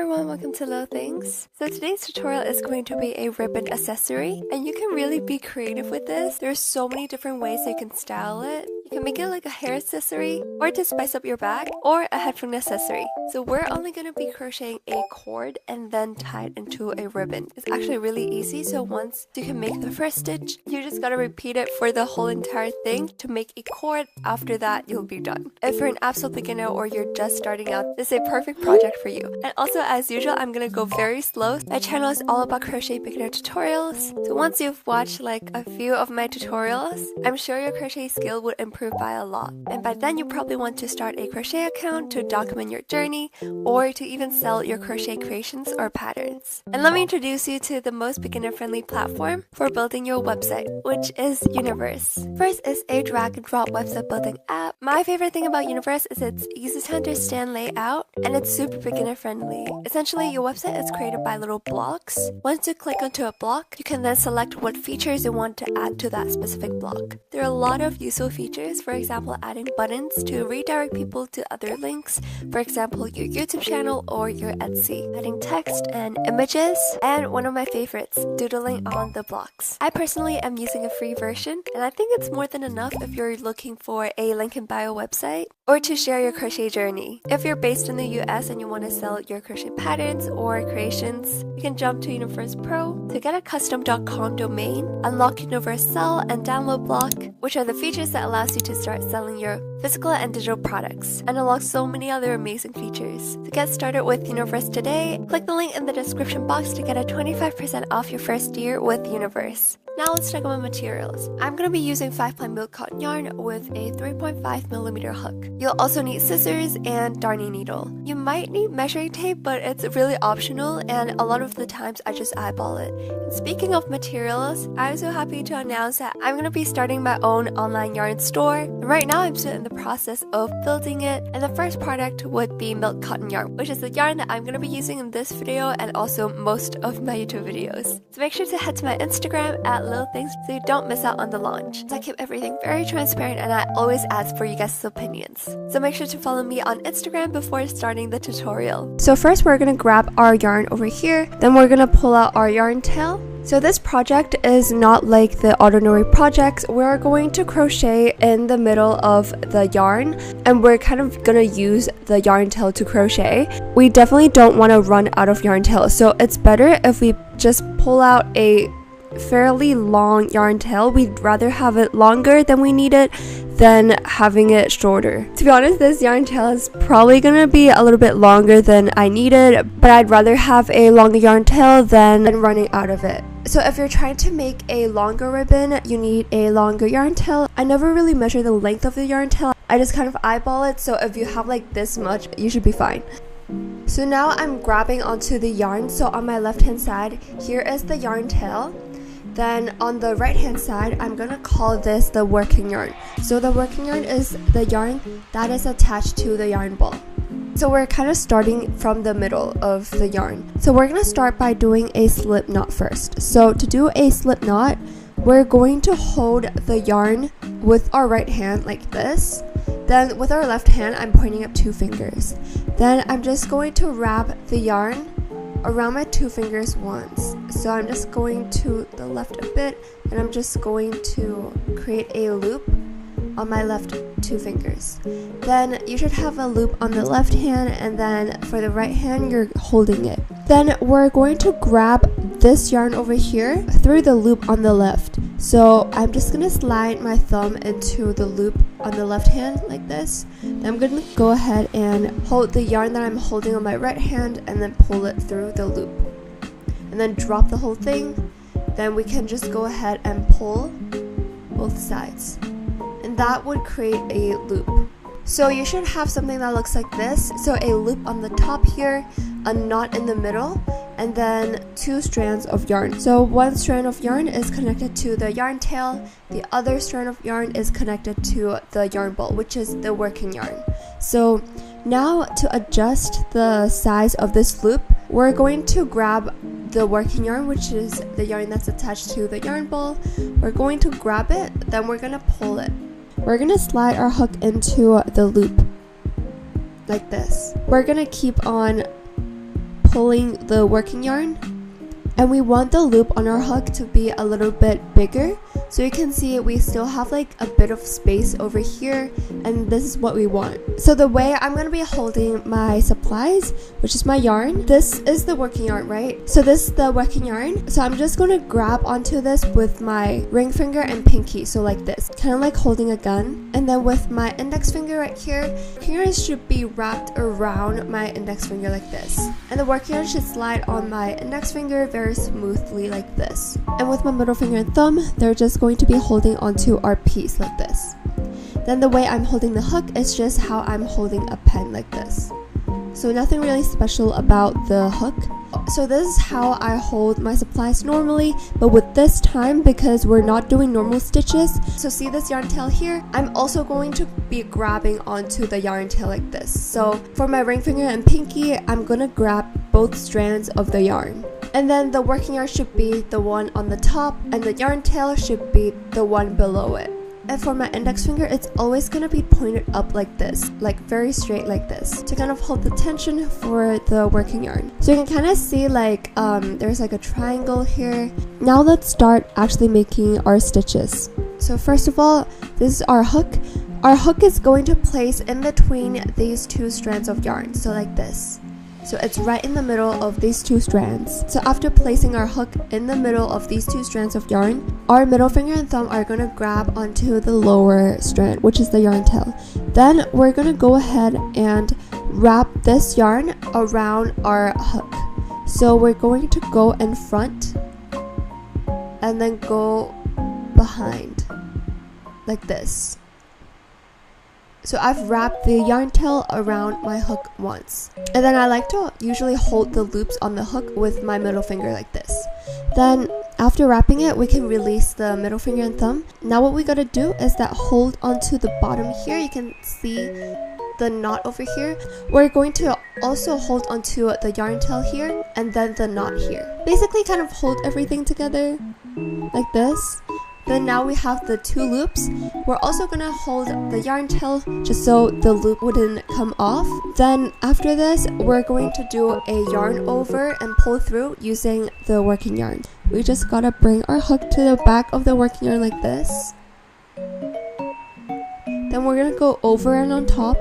everyone, welcome to Little Things. So today's tutorial is going to be a ribbon accessory, and you can really be creative with this. There's so many different ways you can style it. You can make it like a hair accessory, or to spice up your bag, or a headphone accessory. So we're only going to be crocheting a cord and then tie it into a ribbon. It's actually really easy, so once you can make the first stitch, you just gotta repeat it for the whole entire thing to make a cord. After that, you'll be done. If you're an absolute beginner or you're just starting out, this is a perfect project for you. And also, as usual, I'm gonna go very slow. My channel is all about crochet beginner tutorials. So once you've watched like a few of my tutorials, I'm sure your crochet skill would improve by a lot. And by then, you probably want to start a crochet account to document your journey or to even sell your crochet creations or patterns. And let me introduce you to the most beginner-friendly platform for building your website, which is Universe. First is a drag and drop website building app. My favorite thing about Universe is its easy to understand layout and it's super beginner friendly. Essentially, your website is created by little blocks. Once you click onto a block, you can then select what features you want to add to that specific block. There are a lot of useful features, for example, adding buttons to redirect people to other links, for example, your YouTube channel or your Etsy, adding text and images, and one of my favorites, doodling on the blocks. I personally am using a free version, and I think it's more than enough if you're looking for a link in bio website or to share your crochet journey. If you're based in the US and you want to sell your crochet patterns or creations, you can jump to Universe Pro to get a custom.com domain, unlock Universe Sell and Download Block, which are the features that allows you to start selling your physical and digital products, and unlock so many other amazing features. To get started with Universe today, click the link in the description box to get a 25% off your first year with Universe. Now let's check out my materials. I'm going to be using 5-ply milk cotton yarn with a 3.5mm hook. You'll also need scissors and darning needle. You might need measuring tape, but it's really optional, and a lot of the times I just eyeball it. And speaking of materials, I'm so happy to announce that I'm going to be starting my own online yarn store. And right now I'm still in the process of building it, and the first product would be milk cotton yarn, which is the yarn that I'm going to be using in this video and also most of my YouTube videos. So make sure to head to my Instagram at Little Things so you don't miss out on the launch. I keep everything very transparent and I always ask for you guys' opinions. So make sure to follow me on Instagram before starting the tutorial. So first we're gonna grab our yarn over here, then we're gonna pull out our yarn tail. So this project is not like the ordinary projects. We're going to crochet in the middle of the yarn and we're kind of gonna use the yarn tail to crochet. We definitely don't want to run out of yarn tail, so it's better if we just pull out a fairly long yarn tail. We'd rather have it longer than we need it than having it shorter. To be honest, this yarn tail is probably gonna be a little bit longer than I needed, but I'd rather have a longer yarn tail than running out of it. So if you're trying to make a longer ribbon, you need a longer yarn tail. I never really measure the length of the yarn tail. I just kind of eyeball it, so if you have like this much, you should be fine. So now I'm grabbing onto the yarn. So on my left hand side, here is the yarn tail. Then on the right hand side, I'm gonna call this the working yarn. So the working yarn is the yarn that is attached to the yarn ball. So we're kind of starting from the middle of the yarn. So we're gonna start by doing a slip knot first. So to do a slip knot, we're going to hold the yarn with our right hand like this. Then with our left hand, I'm pointing up 2 fingers. Then I'm just going to wrap the yarn around my 2 fingers once. So I'm just going to the left a bit and I'm just going to create a loop on my left 2 fingers. Then you should have a loop on the left hand, and then for the right hand you're holding it. Then we're going to grab this yarn over here through the loop on the left. So I'm just gonna slide my thumb into the loop on the left hand like this. Then I'm gonna go ahead and hold the yarn that I'm holding on my right hand and then pull it through the loop. And then drop the whole thing. Then we can just go ahead and pull both sides. And that would create a loop. So you should have something that looks like this. So a loop on the top here, a knot in the middle, and then 2 strands of yarn. So one strand of yarn is connected to the yarn tail, the other strand of yarn is connected to the yarn ball, which is the working yarn. So now to adjust the size of this loop, we're going to grab the working yarn, which is the yarn that's attached to the yarn ball. We're going to grab it, then we're gonna pull it. We're gonna slide our hook into the loop like this. We're gonna keep on pulling the working yarn, and we want the loop on our hook to be a little bit bigger. So you can see we still have like a bit of space over here, and this is what we want. So the way I'm going to be holding my supplies, which is my yarn, this is the working yarn, right? So this is the working yarn. So I'm just going to grab onto this with my ring finger and pinky, so like this, kind of like holding a gun. And then with my index finger right here, working yarn should be wrapped around my index finger like this. And the working yarn should slide on my index finger very smoothly like this. And with my middle finger and thumb, they're just going to be holding onto our piece like this. Then the way I'm holding the hook is just how I'm holding a pen like this. So nothing really special about the hook. So this is how I hold my supplies normally, but with this time, because we're not doing normal stitches, so see this yarn tail here, I'm also going to be grabbing onto the yarn tail like this. So for my ring finger and pinky, I'm gonna grab both strands of the yarn. And then the working yarn should be the one on the top, and the yarn tail should be the one below it. And for my index finger, it's always going to be pointed up like this, like very straight like this, to kind of hold the tension for the working yarn. So you can kind of see like there's like a triangle here. Now let's start actually making our stitches. So first of all, this is our hook. Our hook is going to place in between these two strands of yarn, so like this. So it's right in the middle of these two strands. So after placing our hook in the middle of these two strands of yarn, our middle finger and thumb are going to grab onto the lower strand, which is the yarn tail. Then we're going to go ahead and wrap this yarn around our hook. So we're going to go in front and then go behind like this. So I've wrapped the yarn tail around my hook once. And then I like to usually hold the loops on the hook with my middle finger like this. Then after wrapping it, we can release the middle finger and thumb. Now what we gotta do is that hold onto the bottom here. You can see the knot over here. We're going to also hold onto the yarn tail here and then the knot here. Basically kind of hold everything together like this. Then now we have the two loops. We're also gonna hold the yarn tail just so the loop wouldn't come off. Then after this, we're going to do a yarn over and pull through using the working yarn. We just gotta bring our hook to the back of the working yarn like this. Then we're gonna go over and on top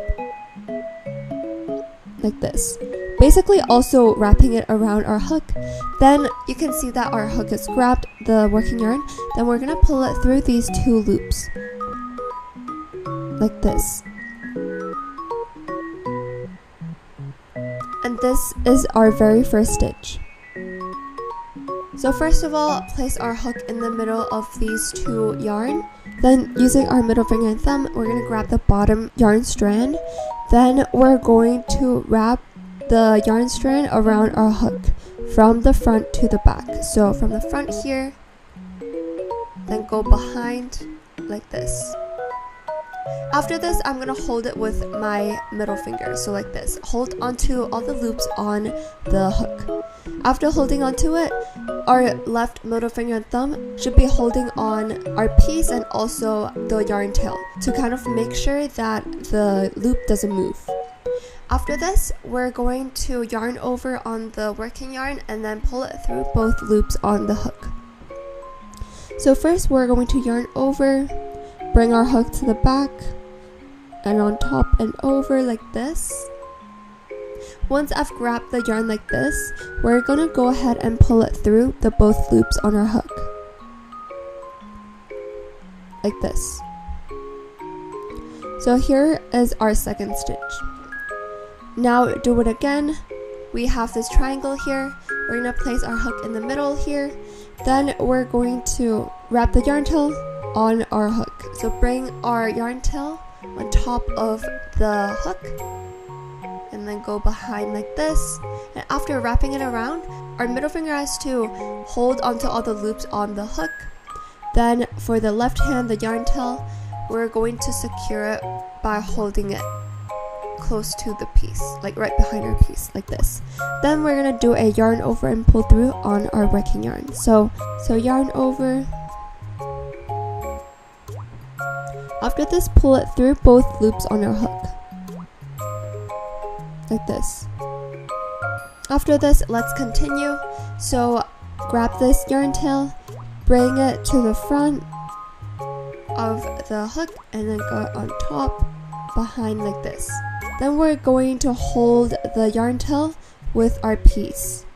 like this. Basically also wrapping it around our hook. Then you can see that our hook has grabbed the working yarn. Then we're gonna pull it through these two loops like this. And this is our very first stitch. So first of all, place our hook in the middle of these two yarn. Then using our middle finger and thumb, we're gonna grab the bottom yarn strand. Then we're going to wrap the yarn strand around our hook from the front to the back. So from the front here, then go behind like this. After this, I'm gonna hold it with my middle finger, so like this. Hold onto all the loops on the hook. After holding onto it, our left middle finger and thumb should be holding on our piece and also the yarn tail to kind of make sure that the loop doesn't move. After this, we're going to yarn over on the working yarn and then pull it through both loops on the hook. So first we're going to yarn over, bring our hook to the back and on top and over like this. Once I've grabbed the yarn like this, we're gonna go ahead and pull it through the both loops on our hook. Like this. So here is our second stitch. Now do it again. We have this triangle here. We're going to place our hook in the middle here. Then we're going to wrap the yarn tail on our hook. So bring our yarn tail on top of the hook and then go behind like this. And after wrapping it around, our middle finger has to hold onto all the loops on the hook. Then for the left hand, the yarn tail, we're going to secure it by holding it close to the piece, like right behind our piece, like this. Then we're gonna do a yarn over and pull through on our working yarn. So yarn over. After this, pull it through both loops on our hook, like this. After this, let's continue. So grab this yarn tail, bring it to the front of the hook and then go on top behind like this. Then we're going to hold the yarn tail with our piece.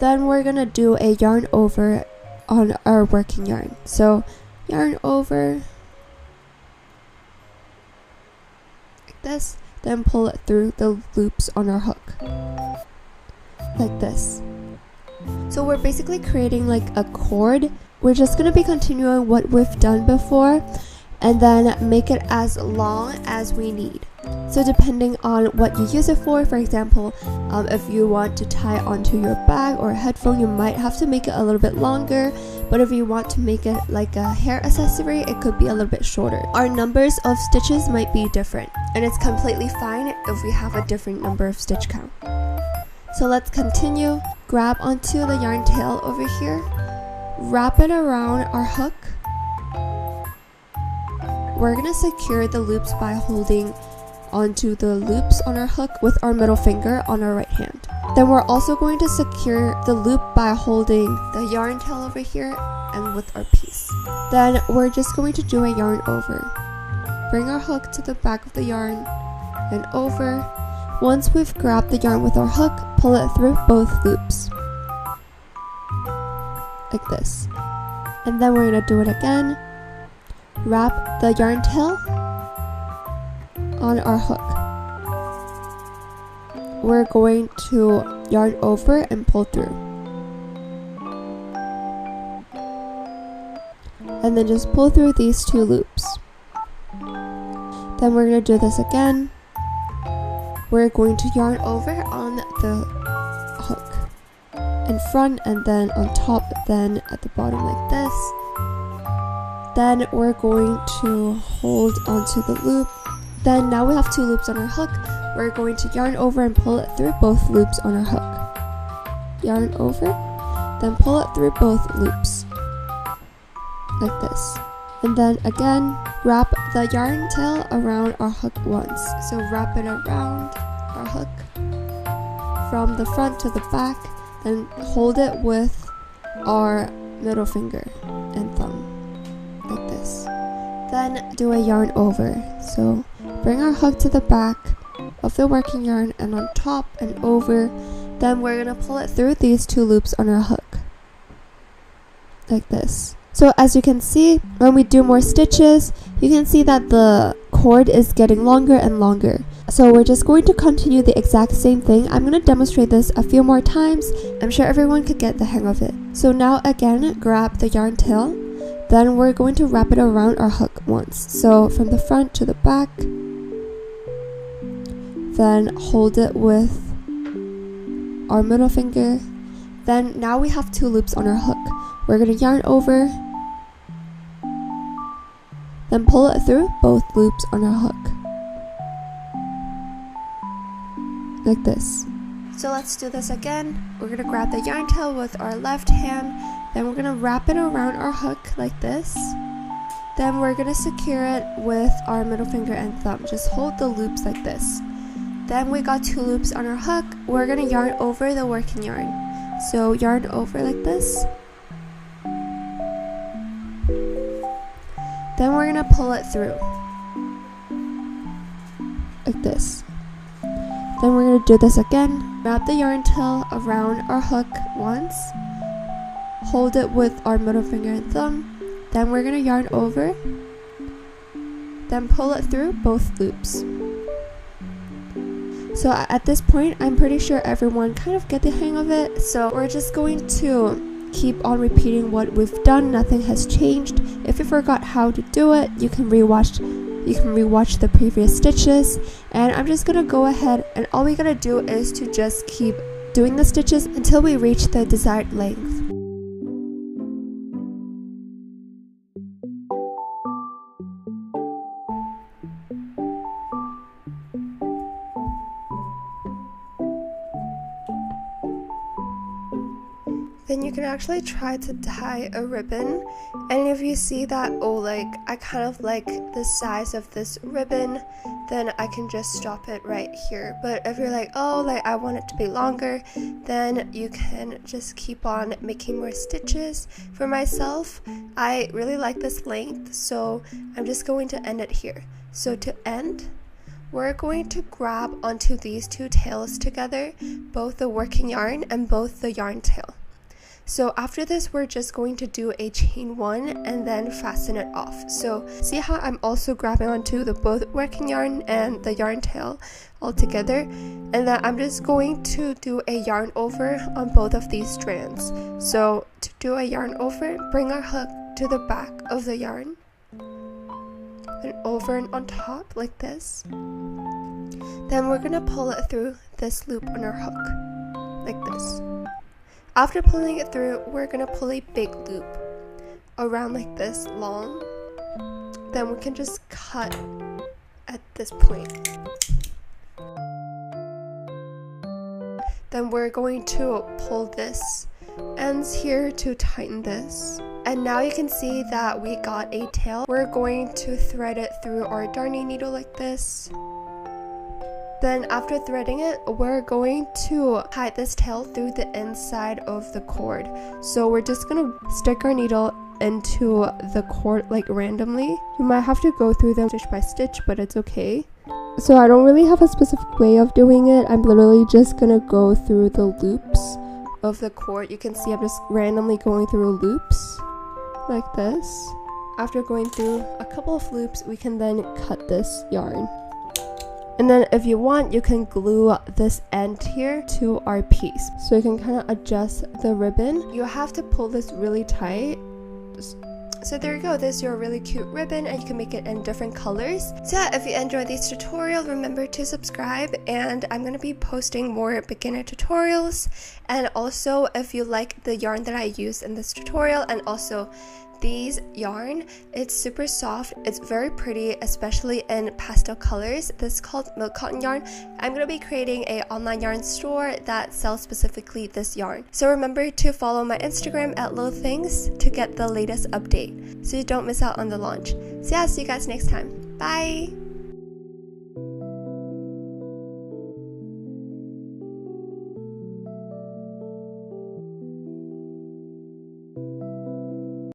Then we're gonna do a yarn over on our working yarn. So yarn over like this, then pull it through the loops on our hook like this. So we're basically creating like a cord. We're just going to be continuing what we've done before and then make it as long as we need. So depending on what you use it for example, if you want to tie it onto your bag or a headphone, you might have to make it a little bit longer. But if you want to make it like a hair accessory, it could be a little bit shorter. Our numbers of stitches might be different, and it's completely fine if we have a different number of stitch count. So let's continue. Grab onto the yarn tail over here, wrap it around our hook. We're gonna secure the loops by holding onto the loops on our hook with our middle finger on our right hand. Then we're also going to secure the loop by holding the yarn tail over here and with our piece. Then we're just going to do a yarn over. Bring our hook to the back of the yarn and over. Once we've grabbed the yarn with our hook, pull it through both loops like this. And then we're going to do it again. Wrap the yarn tail on our hook. We're going to yarn over and pull through. And then just pull through these two loops. Then we're going to do this again. We're going to yarn over on the hook in front and then on top, then at the bottom like this. Then we're going to hold onto the loop. Then now we have two loops on our hook. We're going to yarn over and pull it through both loops on our hook. Yarn over, then pull it through both loops like this. And then again, wrap the yarn tail around our hook once. So wrap it around our hook from the front to the back and hold it with our middle finger and thumb like this. Then do a yarn over. So bring our hook to the back of the working yarn and on top and over. Then we're going to pull it through these two loops on our hook like this. So as you can see, when we do more stitches, you can see that the cord is getting longer and longer. So we're just going to continue the exact same thing. I'm going to demonstrate this a few more times. I'm sure everyone could get the hang of it. So now again, grab the yarn tail. Then we're going to wrap it around our hook once. So from the front to the back. Then hold it with our middle finger. Then now we have two loops on our hook. We're going to yarn over. Then pull it through both loops on our hook. Like this. So let's do this again. We're going to grab the yarn tail with our left hand. Then we're going to wrap it around our hook like this. Then we're going to secure it with our middle finger and thumb. Just hold the loops like this. Then we got two loops on our hook. We're going to yarn over the working yarn. So yarn over like this. Then we're going to pull it through like this. Then we're going to do this again. Wrap the yarn tail around our hook once. Hold it with our middle finger and thumb. Then we're going to yarn over. Then pull it through both loops. So at this point, I'm pretty sure everyone kind of get the hang of it. So we're just going to keep on repeating what we've done. Nothing has changed. If you forgot how to do it, you can rewatch the previous stitches. And I'm just gonna go ahead and all we gotta do is to just keep doing the stitches until we reach the desired length. Then you can actually try to tie a ribbon, and if you see that, oh, like I kind of like the size of this ribbon, then I can just stop it right here. But if you're like, oh, like I want it to be longer, then you can just keep on making more stitches. For myself, I really like this length, so I'm just going to end it here. So to end, we're going to grab onto these two tails together, both the working yarn and both the yarn tail. So after this, we're just going to do a chain 1 and then fasten it off. So see how I'm also grabbing onto the both working yarn and the yarn tail all together, and then I'm just going to do a yarn over on both of these strands. So to do a yarn over, bring our hook to the back of the yarn and over and on top like this. Then we're gonna pull it through this loop on our hook like this. After pulling it through, we're gonna pull a big loop around like this long. Then we can just cut at this point. Then we're going to pull this ends here to tighten this. And now you can see that we got a tail. We're going to thread it through our darning needle like this. Then after threading it, we're going to hide this tail through the inside of the cord. So we're just gonna stick our needle into the cord like randomly. You might have to go through them stitch by stitch, but it's okay. So I don't really have a specific way of doing it. I'm literally just gonna go through the loops of the cord. You can see I'm just randomly going through loops like this. After going through a couple of loops, we can then cut this yarn. And then if you want, you can glue this end here to our piece. So you can kind of adjust the ribbon. You have to pull this really tight. So there you go, this is your really cute ribbon, and you can make it in different colors. So yeah, if you enjoyed this tutorial, remember to subscribe, and I'm going to be posting more beginner tutorials. And also, if you like the yarn that I used in this tutorial, and also these yarn, it's super soft, it's very pretty, especially in pastel colors. This is called milk cotton yarn. I'm going to be creating an online yarn store that sells specifically this yarn. So remember to follow my Instagram at @littlethings to get the latest update so you don't miss out on the launch. So yeah, see you guys next time. Bye!